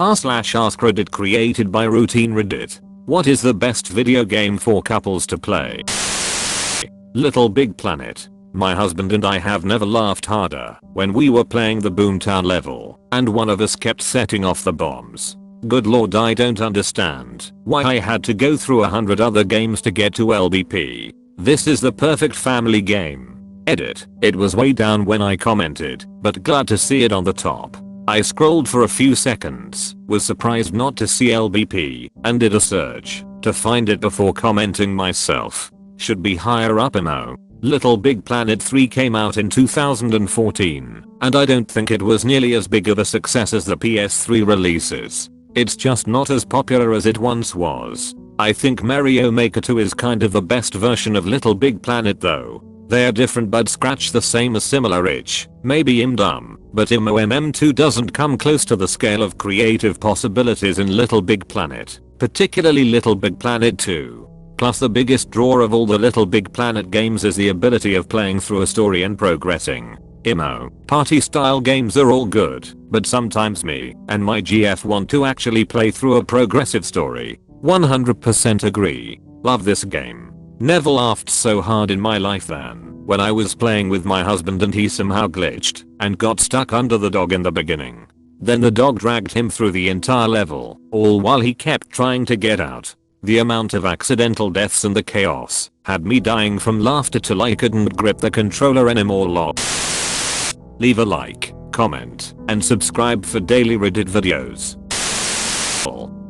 r/AskReddit created by routinereddit. What is the best video game for couples to play? Little Big Planet. My husband and I have never laughed harder when we were playing the Boomtown level and one of us kept setting off the bombs. Good lord, I don't understand why I had to go through 100 other games to get to LBP. This is the perfect family game. Edit. It was way down when I commented, but glad to see it on the top. I scrolled for a few seconds, was surprised not to see LBP, and did a search to find it before commenting myself. Should be higher up emo. Little Big Planet 3 came out in 2014, and I don't think it was nearly as big of a success as the PS3 releases. It's just not as popular as it once was. I think Mario Maker 2 is kind of the best version of Little Big Planet though. They're different but scratch the same or similar itch. Maybe I'm dumb, but MM2 doesn't come close to the scale of creative possibilities in Little Big Planet, particularly Little Big Planet 2. Plus the biggest draw of all the Little Big Planet games is the ability of playing through a story and progressing. Party style games are all good, but sometimes me and my GF want to actually play through a progressive story. 100% agree. Love this game. Never laughed so hard in my life than when I was playing with my husband and he somehow glitched and got stuck under the dog in the beginning. Then the dog dragged him through the entire level, all while he kept trying to get out. The amount of accidental deaths and the chaos had me dying from laughter till I couldn't grip the controller anymore. Lol. Leave a like, comment, and subscribe for daily Reddit videos.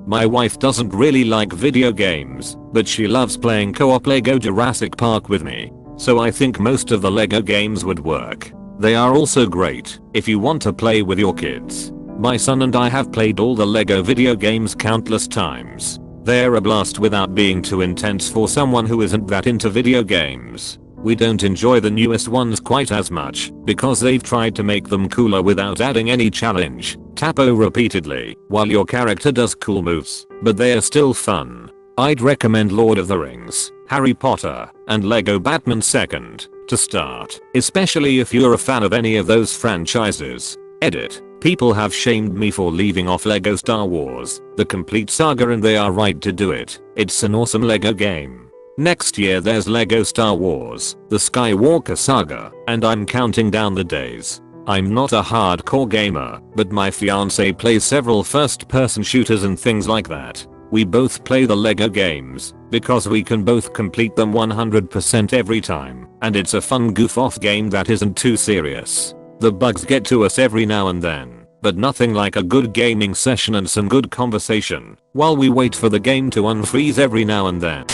My wife doesn't really like video games, but she loves playing co-op Lego Jurassic Park with me, so I think most of the Lego games would work. They are also great if you want to play with your kids. My son and I have played all the Lego video games countless times. They're a blast without being too intense for someone who isn't that into video games. We don't enjoy the newest ones quite as much because they've tried to make them cooler without adding any challenge. Tap O repeatedly while your character does cool moves, but they are still fun. I'd recommend Lord of the Rings, Harry Potter, and Lego Batman second to start, especially if you're a fan of any of those franchises. Edit. People have shamed me for leaving off Lego Star Wars, the complete saga, and they are right to do it. It's an awesome Lego game. Next year there's Lego Star Wars, the Skywalker Saga, and I'm counting down the days. I'm not a hardcore gamer, but my fiance plays several first-person shooters and things like that. We both play the Lego games because we can both complete them 100% every time, and it's a fun goof-off game that isn't too serious. The bugs get to us every now and then, but nothing like a good gaming session and some good conversation while we wait for the game to unfreeze every now and then.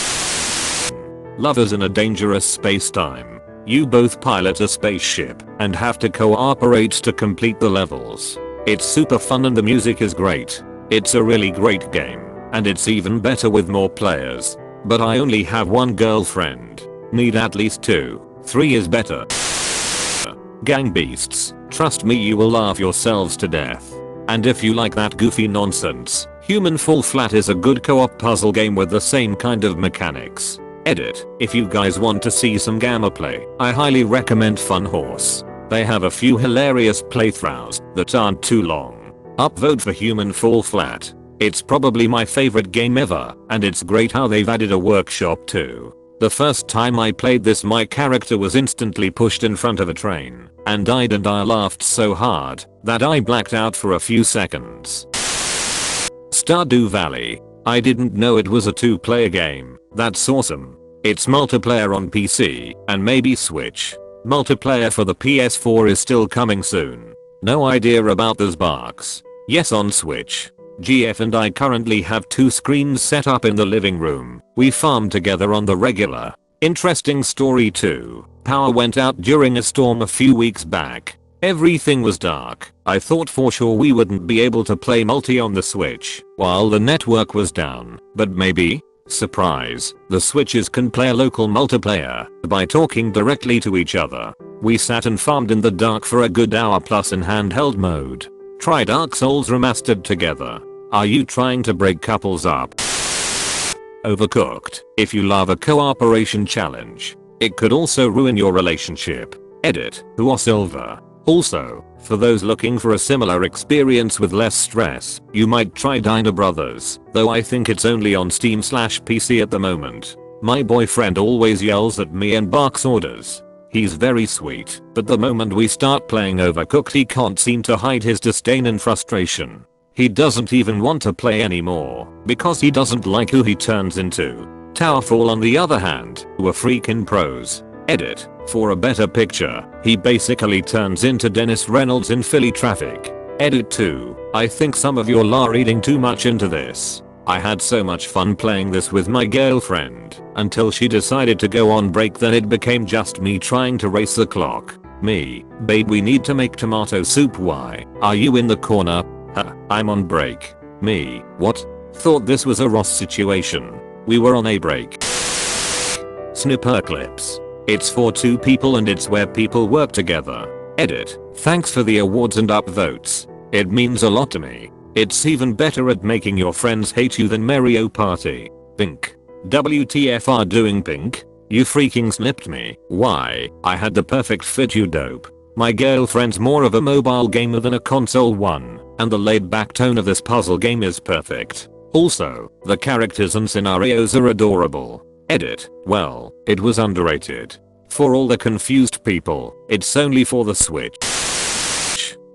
Lovers in a dangerous space-time. You both pilot a spaceship and have to cooperate to complete the levels. It's super fun and the music is great. It's a really great game, and it's even better with more players. But I only have one girlfriend. Need at least 2. 3 is better. Gang beasts. Trust me, you will laugh yourselves to death. And if you like that goofy nonsense, Human Fall Flat is a good co-op puzzle game with the same kind of mechanics. Edit. If you guys want to see some gamma play, I highly recommend Fun Horse. They have a few hilarious playthroughs that aren't too long. Upvote for Human Fall Flat. It's probably my favorite game ever, and it's great how they've added a workshop too. The first time I played this, my character was instantly pushed in front of a train and died, and I laughed so hard that I blacked out for a few seconds. Stardew Valley. I didn't know it was a 2-player game. That's awesome. It's multiplayer on PC and maybe Switch. Multiplayer for the PS4 is still coming soon. No idea about those bugs. Yes, on Switch. GF and I currently have 2 screens set up in the living room. We farm together on the regular. Interesting story too. Power went out during a storm a few weeks back. Everything was dark. I thought for sure we wouldn't be able to play multi on the Switch while the network was down, but maybe? Surprise, the Switches can play a local multiplayer by talking directly to each other. We sat and farmed in the dark for a good hour plus in handheld mode. Try Dark Souls Remastered together. Are you trying to break couples up? Overcooked. If you love a cooperation challenge, it could also ruin your relationship. Edit. Silver. Also, for those looking for a similar experience with less stress, you might try Diner Brothers, though I think it's only on Steam/PC at the moment. My boyfriend always yells at me and barks orders. He's very sweet, but the moment we start playing Overcooked he can't seem to hide his disdain and frustration. He doesn't even want to play anymore because he doesn't like who he turns into. Towerfall on the other hand, were freaking pros. Edit. For a better picture, he basically turns into Dennis Reynolds in Philly Traffic. Edit 2. I think some of y'all are reading too much into this. I had so much fun playing this with my girlfriend until she decided to go on break, then it became just me trying to race the clock. Me, babe, we need to make tomato soup. Why are you in the corner? Huh, I'm on break. Me, what? Thought this was a Ross situation. We were on a break. Snipper clips. It's for 2 people and it's where people work together. Edit. Thanks for the awards and upvotes. It means a lot to me. It's even better at making your friends hate you than Mario Party. Pink. WTFR doing pink? You freaking snipped me. Why? I had the perfect fit, you dope. My girlfriend's more of a mobile gamer than a console one, and the laid back tone of this puzzle game is perfect. Also, the characters and scenarios are adorable. Edit. Well, it was underrated. For all the confused people, it's only for the Switch.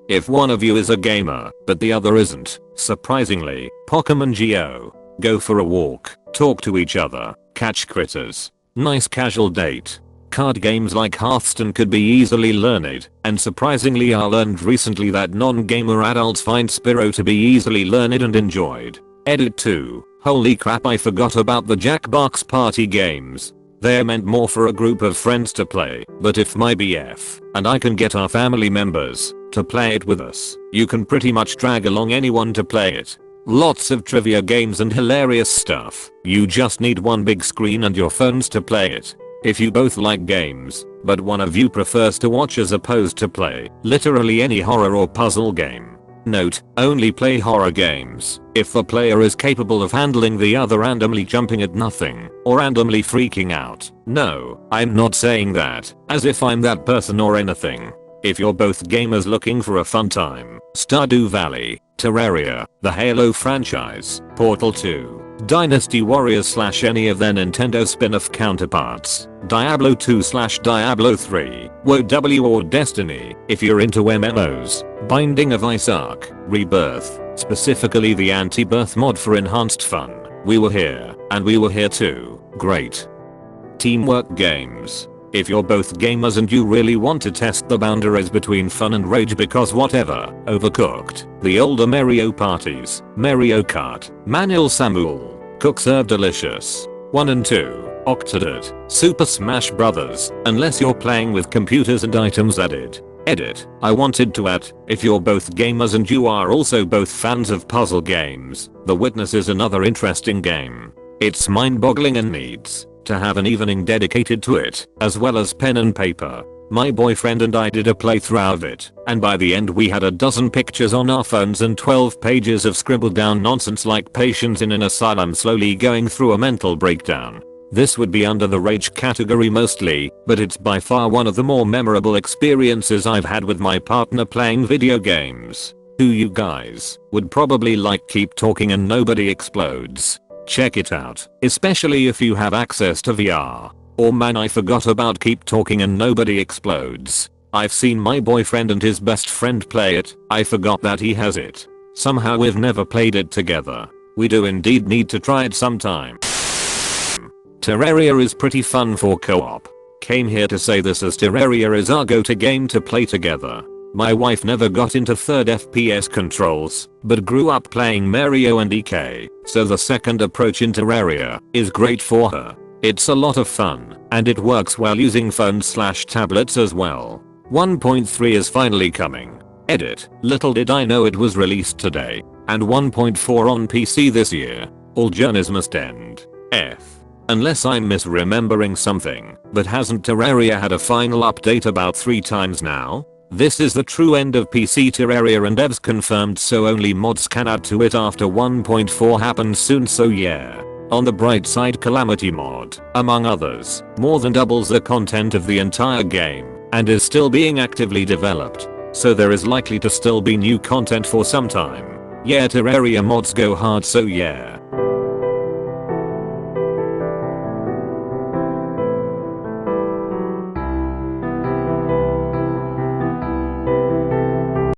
If one of you is a gamer, but the other isn't, surprisingly, Pokemon Go. Go for a walk, talk to each other, catch critters. Nice casual date. Card games like Hearthstone could be easily learned, and surprisingly I learned recently that non-gamer adults find Spyro to be easily learned and enjoyed. Edit 2. Holy crap, I forgot about the Jackbox party games. They're meant more for a group of friends to play, but if my BF and I can get our family members to play it with us, you can pretty much drag along anyone to play it. Lots of trivia games and hilarious stuff. You just need one big screen and your phones to play it. If you both like games, but one of you prefers to watch as opposed to play, literally any horror or puzzle game. Note, only play horror games if the player is capable of handling the other randomly jumping at nothing or randomly freaking out. No, I'm not saying that as if I'm that person or anything. If you're both gamers looking for a fun time, Stardew Valley, Terraria, the Halo franchise, Portal 2, Dynasty Warriors / any of their Nintendo spin-off counterparts, Diablo 2 / Diablo 3, WoW or Destiny, if you're into MMOs, Binding of Isaac, Rebirth, specifically the anti-birth mod for enhanced fun. We were here, and we were here too. Great. Teamwork games. If you're both gamers and you really want to test the boundaries between fun and rage, because whatever, Overcooked, the older Mario parties, Mario Kart, Manuel Samuel, Cook Serve Delicious, 1 and 2, Octodad, Super Smash Bros., unless you're playing with computers and items added. Edit. I wanted to add, if you're both gamers and you are also both fans of puzzle games, The Witness is another interesting game. It's mind-boggling and needs to have an evening dedicated to it, as well as pen and paper. My boyfriend and I did a playthrough of it, and by the end we had a dozen pictures on our phones and 12 pages of scribbled down nonsense like patients in an asylum slowly going through a mental breakdown. This would be under the rage category mostly, but it's by far one of the more memorable experiences I've had with my partner playing video games. Who you guys would probably like Keep Talking and Nobody Explodes. Check it out, especially if you have access to VR. Oh man, I forgot about Keep Talking and Nobody Explodes. I've seen my boyfriend and his best friend play it. I forgot that he has it. Somehow we've never played it together. We do indeed need to try it sometime. Terraria is pretty fun for co-op. Came here to say this as Terraria is our go-to game to play together. My wife never got into third FPS controls, but grew up playing Mario and EK, so the second approach in Terraria is great for her. It's a lot of fun, and it works while using phones / tablets as well. 1.3 is finally coming. Edit. Little did I know it was released today, and 1.4 on PC this year. All journeys must end. Unless I'm misremembering something, but hasn't Terraria had a final update about 3 times now? This is the true end of PC Terraria and devs confirmed, so only mods can add to it after 1.4 happens soon, so yeah. On the bright side, Calamity mod, among others, more than doubles the content of the entire game, and is still being actively developed. So there is likely to still be new content for some time. Yeah, Terraria mods go hard, so yeah.